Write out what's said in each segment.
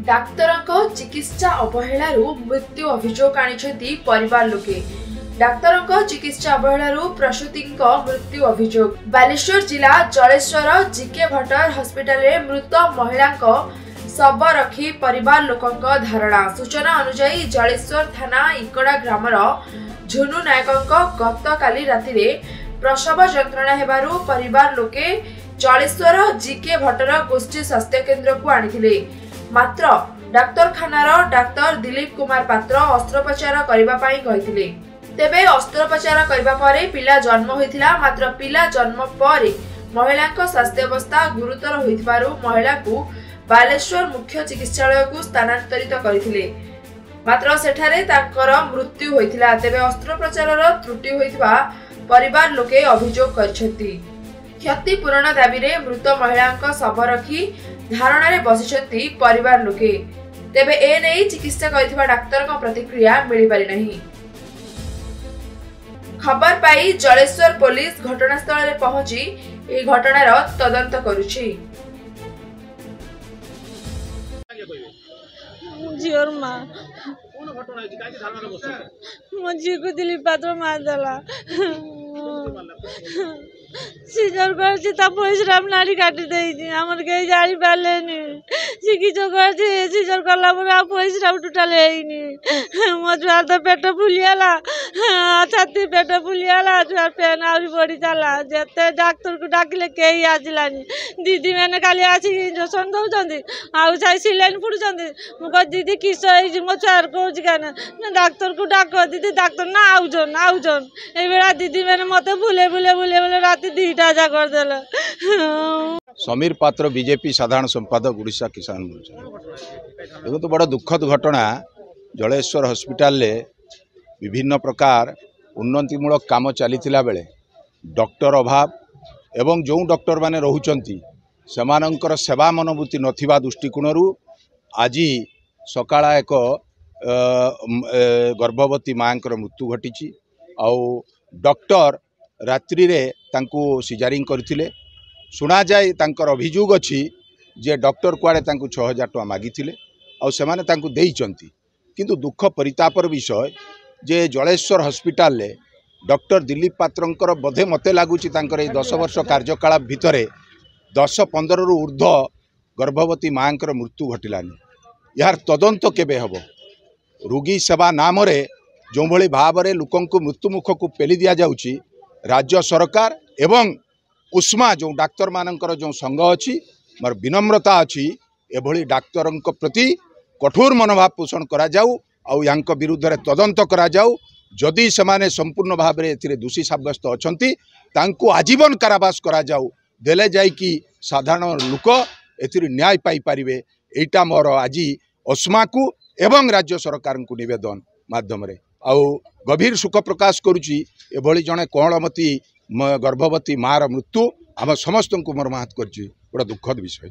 Doctor चिकित्सा अवहेलू मृत्यु अभियोग आनी परिवार लोके। डाक्तर चिकित्सा अवहेलू प्रसूति मृत्यु अभियोग। बालेश्वर जिला जलेश्वर जीके भट्टर हॉस्पिटल रे मृत महिला शव रखी परिवार लोक धारणा। सूचना अनुसार जलेश्वर थाना इकड़ा ग्रामर झुनु नायक गत काली राति प्रसव जंत्रणा हेबारु परिवार लोके जलेश्वर जीके भट्टर गोष्ठी स्वास्थ्य केन्द्र को आनिथिले। मात्र डाक्तरखानार डाक्तर दिलीप कुमार पात्र अस्त्रोपचार करबा पई कहिथिले। तेबे अस्त्रोपचार करबा परे पिला जन्म होइथिला। मात्र पिला जन्म परे महिला स्वास्थ्य अवस्था गुरुतर होइथिबारु महिला को बालेश्वर मुख्य चिकित्सालय को स्थानांतरित करथिले। मात्र सेठारे ताकर मृत्यु होइथिला। तेबे अस्त्रोपचारर त्रुटि होइथिबा परिवार लोके अभियोग करछथि। क्षतिपूरण दाबी रे मृत महिला शव रखी धारणा रे बसिछथि परिवार लोके। तेबे ए नै चिकित्सा करथिबा डाक्तर को प्रतिक्रिया मिली पारि नहीं। खबर पाई जलेश्वर पुलिस घटनास्थल रे पहुंची ए घटनार तदंत करुछि। झीर माँ मो झी को दिलीप पात्र मार देला। सीजर कर परिश्रम नाड़ी काटी दे आमर कहीं जानी पारे चिकित्सा कर सीजर कला परिश्रम टोटाल मो छुआर तो पेट फुलीगला छाती पेट फुलीगला छुआर पेन आहरी बढ़ी चला जिते डाक्तर को डाकिले कहीं आसलानी। दीदी मैंने खाली आसिक इंजेक्शन दौरान आउ सिलाइन फुटुंट मुझे दीदी किस मो छुआर कौच क्या डाक्तर को डाक दीदी डाक्तर ना आउन आउन ये दीदी मैंने मत बुले बुले बुले बुले रात समीर पात्र बीजेपी साधारण संपादक उड़ीसा किसान मोर्चा। देखो तो बड़ा दुखद घटना जलेश्वर हॉस्पिटल ले विभिन्न प्रकार उन्नतिमूलक काम चलीथिला बेले डॉक्टर अभाव एवं जो डॉक्टर माने रहुचंती सेमानंकर सेवा मनोभूति नथिबा दृष्टिकोणरू आज सकाळ एक गर्भवती मांकर मृत्यु घटी। आउ डॉक्टर रात्रि रे तांको सिजारिंग करथिले। सुना जाए तांकर अभियोग अछि जे डॉक्टर कुआडे तांको 6000 टका मागिथिले आ सेमाने तांको देइचंती। किंतु दुख परितापर विषय जे जलेश्वर हॉस्पिटल ले डॉक्टर दिलीप पात्रंकर बोधे मते लागुची तांकर 10 वर्ष कार्यकाल भितरे 10-15 रु ऊर्ध्व गर्भवती मांकर मृत्यु घटिलानी। यार तदंत केबे हबो? रोगी सेवा नाम रे जो भली भाव रे लोकंको मृत्युमुख को पेली दिया जाउची राज्य सरकार एवं उस्मा जो डाक्तर मानकर जो संघ अच्छी मोर विनम्रता अच्छी एभली डाक्तर प्रति कठोर मनोभाव पोषण करा जाऊ आउ यांक विरुद्ध रे तदंत करा जाऊ। जदि सेमाने संपूर्ण भाव रे एथिरे दोषी साब्यस्त अछंती तांको आजीवन कारावास करा जाऊ देले जाई कि साधारण लोक एथिरे न्याय पाई पारिबे। एटा मोर आज उस्मा को एवं राज्य सरकार को निवेदन माध्यम रे आउ गभीर सुख प्रकाश करुची। एभली जड़े कोमलमती गर्भवती मार मृत्यु आम समस्त को मर्माहत कर बड़ा दुखद विषय।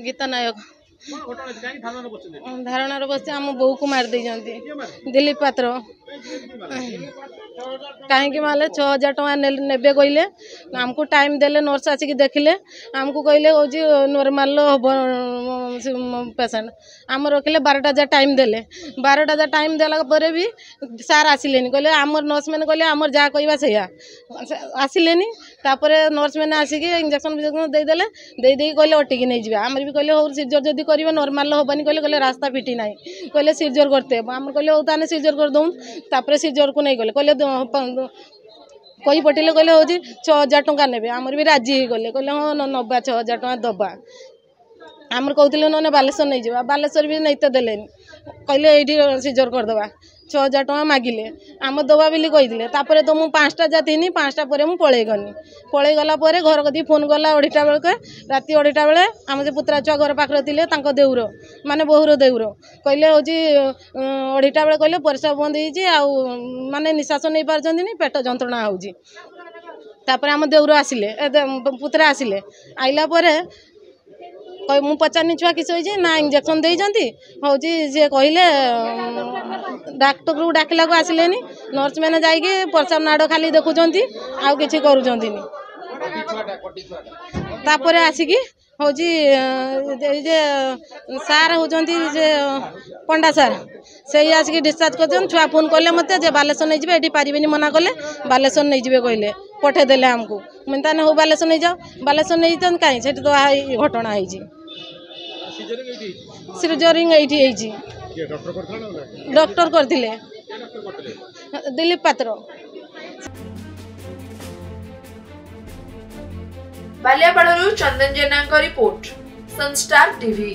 गीता नायक धारणा बस आम बो को मार दे दिलीप पात्र कहीं मारे 6000 टका ने कहले आमको टाइम देले नर्स आसिक देखिले आमको कहले हूँ नॉर्मल हम पेसेंट आम रखिले 12टा टाइम देले 12टा टाइम देला पर भी सार आसिले कहले आमर नर्स मैंने कहले आमर जहाँ कहवा सैया आसिले तापर नर्स मैंने आसिक इंजेक्शन फिजेक्शन देदेले दे कहले अटिकी नहीं जाए आमर भी कहले हो सीजर जदि करेंगे नॉर्मल हबानी कहले रास्ता फिटी ना कहले सीजर करते आम कहले हो ताने सीजर करदूँ तापर सीजर को नहीं गले कहले कही पटेले कहले हूँ 6000 टका ने आमर भी राजी हो गले कहले हाँ नबा 6000 टका दबा आमर कहते ना बालेश्वर नहीं जावा बालेश्वर भी नहीं तो देले कहले ये सीजर करदे 6000 टका मागिले आम दबा बोली कही तापर तो मुझे 5टा जाती 5टा पर मुझे पलि पलि गला घर कदी फोन गला 2टा बेलके राति 2टा बेले आम से पुत्रा छुआ घर पाखे थे देउर माने बहुर देउर कहले हूँ 2टा बेले कहले परिस्रा बंद हो माने निश्वास नहीं पार्टी पेट जंत्रणा होपर आम देउर आसिले पुत्रा आसिले आइला मु पचारनी छुआ किस ना इंजेक्शन देती हूँ सी कहले डाक्टर को डाकिला को आसिले नर्स मैंने जाइए प्रसाव नाड़ खाली देखुं आउ कि तापर आसिकी हूँ सार होती पंडा सार से आसिक डिस्चार्ज कर छुआ फोन कले मत बालेश्वर नहीं जाए ये पारे मना कले बालेश्वर नहीं जाए कहले पठेदेले आमको मुझे ताने हो बालेश्वर नहीं जाओ बालेश्वर नहीं जाते कहीं से तो घटना होती सिजरिंग ये डॉक्टर करथिले दिलीप पात्र। बालियापाड़ू चंदन जेना रिपोर्ट सनस्टार टीवी।